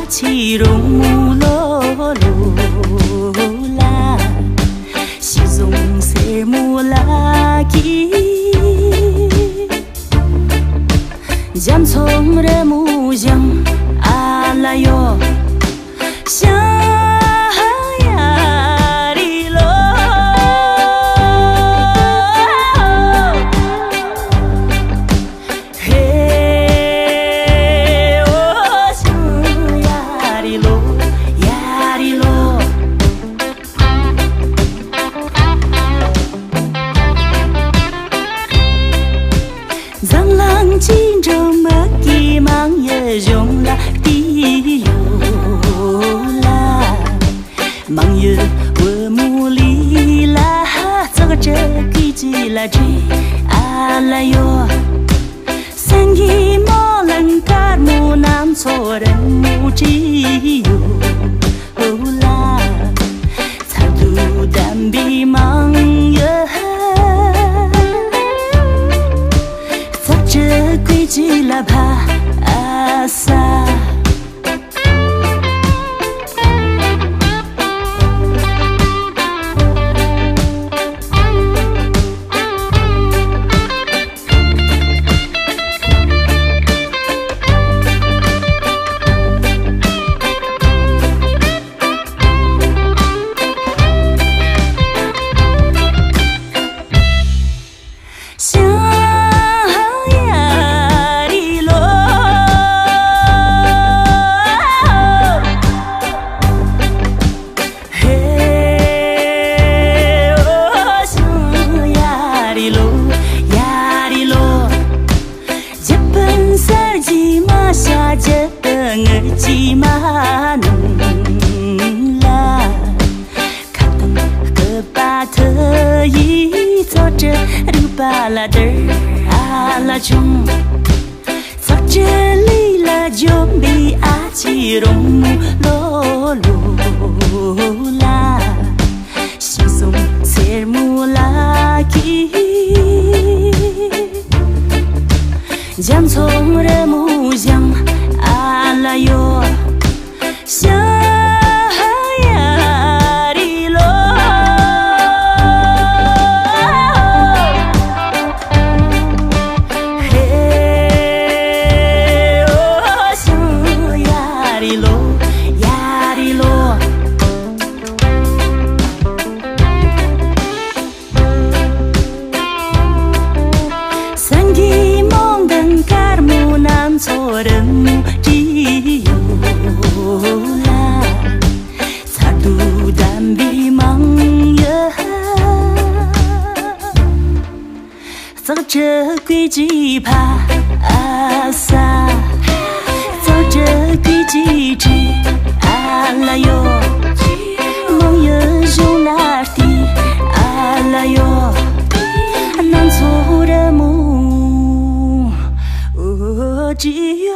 起容木罗罗啦，西宗塞木拉基，江从的木匠阿拉哟，想呀里罗，嘿，我想呀里罗呀里罗，藏浪金州么给忙也用了地哟啦，忙也我木里啦，这个这给几啦追阿拉哟，三一毛人干木南错人木基哟啦，才都单比忙也。这规矩啦怕阿萨。吉玛能啦，卡登个巴特伊走着鲁巴拉德阿拉琼，走着里拉就比阿吉隆木罗罗啦，西松塞木拉基，江从的木匠。阿拉哟，想呀里罗，嘿，我想呀里罗呀里罗，三季梦登卡木南错人木。走着规矩爬阿萨，走着规矩追阿拉哟，梦也用拉蒂阿拉哟，南错的梦，只有。